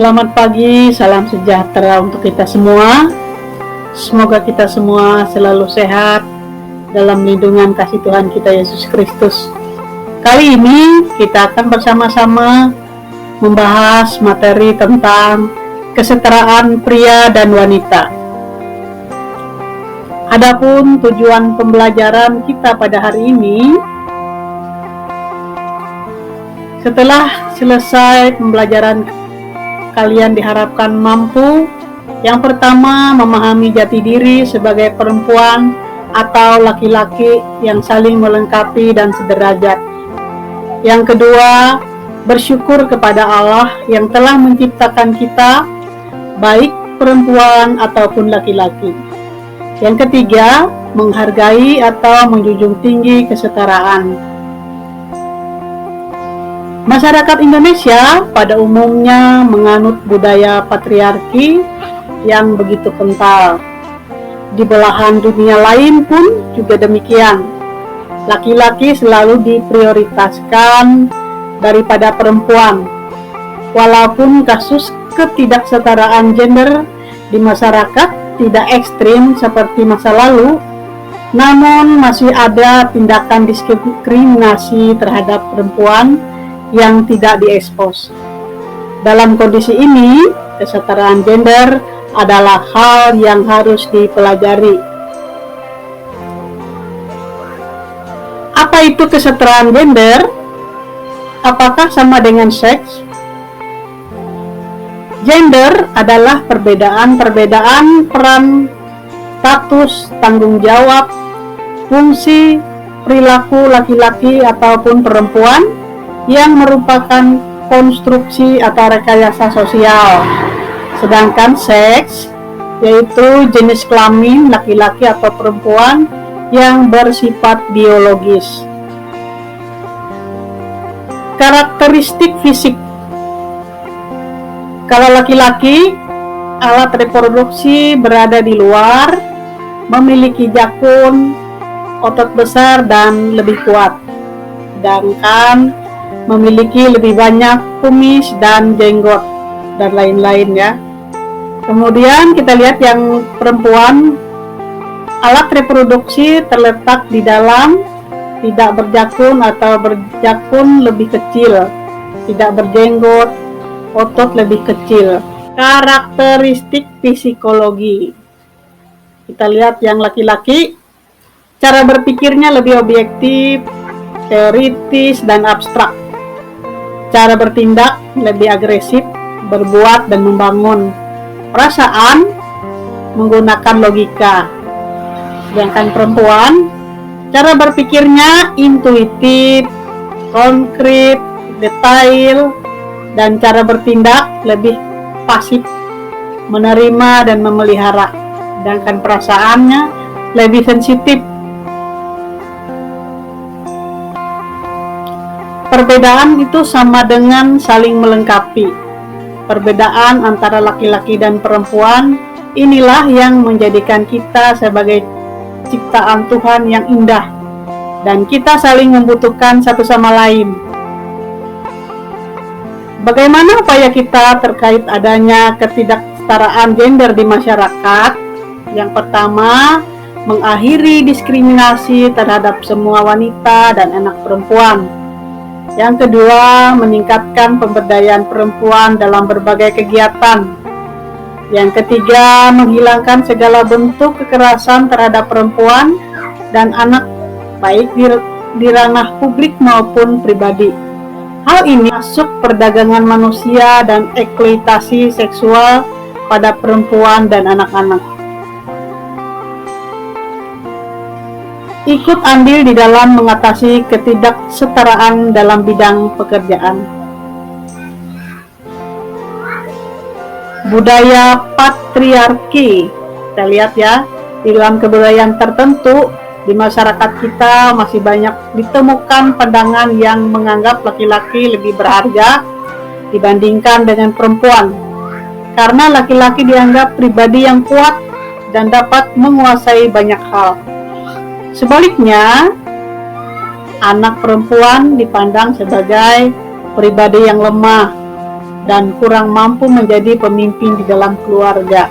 Selamat pagi, salam sejahtera untuk kita semua. Semoga kita semua selalu sehat dalam lindungan kasih Tuhan kita Yesus Kristus. Kali ini kita akan bersama-sama membahas materi tentang kesetaraan pria dan wanita. Adapun tujuan pembelajaran kita pada hari ini, setelah selesai pembelajaran, kalian diharapkan mampu yang pertama memahami jati diri sebagai perempuan atau laki-laki yang saling melengkapi dan sederajat. Yang kedua, bersyukur kepada Allah yang telah menciptakan kita, baik perempuan ataupun laki-laki. Yang ketiga, menghargai atau menjunjung tinggi kesetaraan. Masyarakat Indonesia pada umumnya menganut budaya patriarki yang begitu kental. Di belahan dunia lain pun juga demikian. Laki-laki selalu diprioritaskan daripada perempuan. Walaupun kasus ketidaksetaraan gender di masyarakat tidak ekstrim seperti masa lalu, namun masih ada tindakan diskriminasi terhadap perempuan yang tidak diekspos. Dalam kondisi ini, kesetaraan gender adalah hal yang harus dipelajari. Apa itu kesetaraan gender? Apakah sama dengan seks? Gender adalah perbedaan peran, status, tanggung jawab, fungsi, perilaku laki-laki ataupun perempuan yang merupakan konstruksi atau rekayasa sosial. Sedangkan seks yaitu jenis kelamin laki-laki atau perempuan yang bersifat biologis. Karakteristik fisik. Kalau laki-laki, alat reproduksi berada di luar, memiliki jakun, otot besar dan lebih kuat. Sedangkan memiliki lebih banyak kumis dan jenggot dan lain-lain ya. Kemudian kita lihat yang perempuan, alat reproduksi terletak di dalam, tidak berjakun atau berjakun lebih kecil, tidak berjenggot, otot lebih kecil. Karakteristik psikologi. Kita lihat yang laki-laki, cara berpikirnya lebih objektif, teoritis dan abstrak. Cara bertindak lebih agresif, berbuat dan membangun. Perasaan menggunakan logika. Sedangkan perempuan, cara berpikirnya intuitif, konkret, detail, dan cara bertindak lebih pasif, menerima dan memelihara. Sedangkan perasaannya lebih sensitif. Perbedaan itu sama dengan saling melengkapi. Perbedaan antara laki-laki dan perempuan inilah yang menjadikan kita sebagai ciptaan Tuhan yang indah, dan kita saling membutuhkan satu sama lain. Bagaimana upaya kita terkait adanya ketidaksetaraan gender di masyarakat? Yang pertama, mengakhiri diskriminasi terhadap semua wanita dan anak perempuan. Yang kedua, meningkatkan pemberdayaan perempuan dalam berbagai kegiatan. Yang ketiga, menghilangkan segala bentuk kekerasan terhadap perempuan dan anak, baik di ranah publik maupun pribadi. Hal ini masuk perdagangan manusia dan eksploitasi seksual pada perempuan dan anak-anak. Ikut andil di dalam mengatasi ketidaksetaraan dalam bidang pekerjaan. Budaya patriarki. Kita lihat ya, di dalam kebudayaan tertentu di masyarakat kita masih banyak ditemukan pandangan yang menganggap laki-laki lebih berharga dibandingkan dengan perempuan. Karena laki-laki dianggap pribadi yang kuat dan dapat menguasai banyak hal. Sebaliknya, anak perempuan dipandang sebagai pribadi yang lemah, dan kurang mampu menjadi pemimpin di dalam keluarga.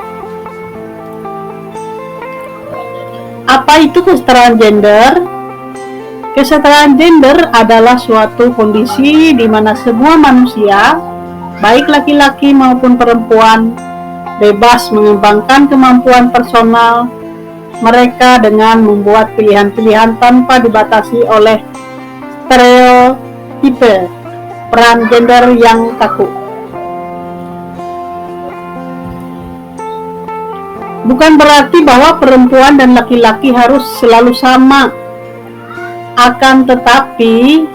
Apa itu kesetaraan gender? Kesetaraan gender adalah suatu kondisi di mana semua manusia, baik laki-laki maupun perempuan, bebas mengembangkan kemampuan personal mereka dengan membuat pilihan-pilihan tanpa dibatasi oleh stereotipe peran gender yang kaku. Bukan berarti bahwa perempuan dan laki-laki harus selalu sama. Akan tetapi,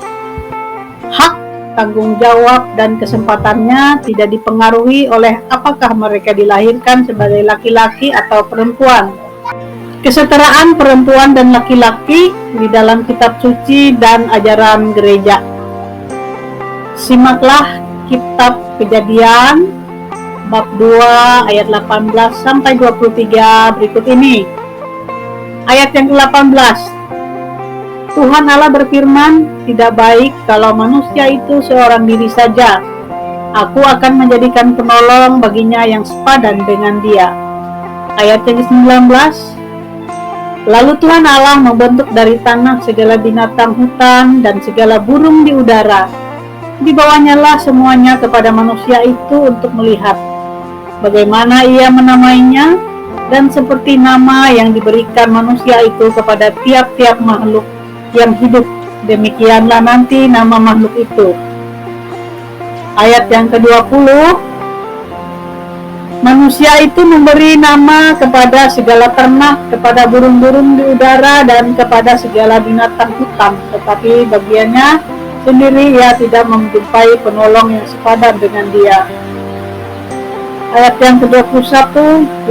hak, tanggung jawab, dan kesempatannya tidak dipengaruhi oleh apakah mereka dilahirkan sebagai laki-laki atau perempuan. Kesetaraan perempuan dan laki-laki di dalam kitab suci dan ajaran gereja. Simaklah kitab Kejadian bab 2 ayat 18 sampai 23 berikut ini. Ayat yang ke-18. Tuhan Allah berfirman, "Tidak baik kalau manusia itu seorang diri saja. Aku akan menjadikan penolong baginya yang sepadan dengan dia." Ayat yang ke-19. Lalu Tuhan Allah membentuk dari tanah segala binatang hutan dan segala burung di udara. Dibawanyalah semuanya kepada manusia itu untuk melihat bagaimana ia menamainya, dan seperti nama yang diberikan manusia itu kepada tiap-tiap makhluk yang hidup, demikianlah nanti nama makhluk itu. Ayat yang ke-20. Manusia itu memberi nama kepada segala ternak, kepada burung-burung di udara, dan kepada segala binatang hutan, tetapi bagiannya sendiri ia tidak menjumpai penolong yang sepadan dengan dia. Ayat yang ke-21.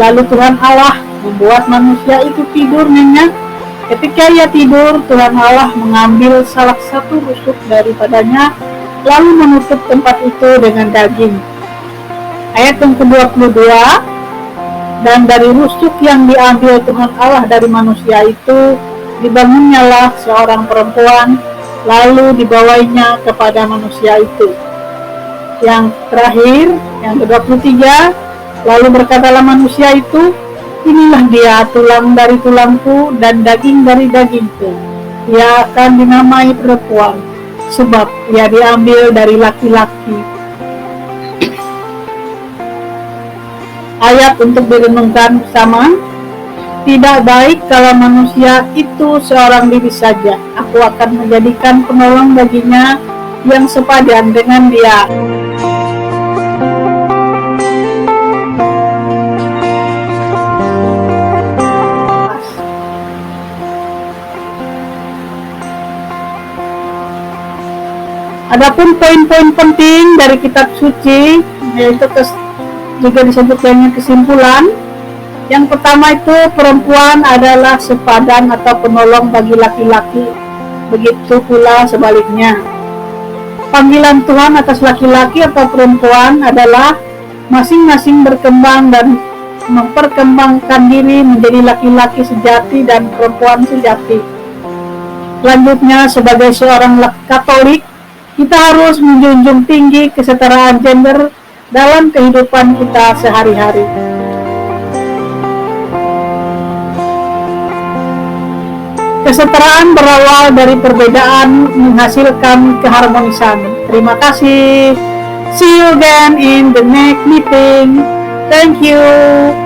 Lalu Tuhan Allah membuat manusia itu tidur nyenyak. Ketika ia tidur, Tuhan Allah mengambil salah satu rusuk daripadanya, lalu menutup tempat itu dengan daging. Ayat yang ke-22. Dan dari rusuk yang diambil Tuhan Allah dari manusia itu, dibangunnyalah seorang perempuan, lalu dibawainya kepada manusia itu. Yang terakhir, yang ke-23. Lalu berkatalah manusia itu, "Inilah dia, tulang dari tulangku dan daging dari dagingku. Ia akan dinamai perempuan, sebab ia diambil dari laki-laki." Ayat untuk direnungkan bersama. Tidak baik kalau manusia itu seorang diri saja. Aku akan menjadikan penolong baginya yang sepadan dengan dia. Adapun poin-poin penting dari kitab suci, yaitu juga disebutkannya kesimpulan. Yang pertama itu, perempuan adalah sepadan atau penolong bagi laki-laki. Begitu pula sebaliknya. Panggilan Tuhan atas laki-laki atau perempuan adalah masing-masing berkembang dan memperkembangkan diri menjadi laki-laki sejati dan perempuan sejati. Selanjutnya, sebagai seorang Katolik, kita harus menjunjung tinggi kesetaraan gender dalam kehidupan kita sehari-hari. Kesetaraan berawal dari perbedaan menghasilkan keharmonisan. Terima kasih. See you again in the next meeting. Thank you.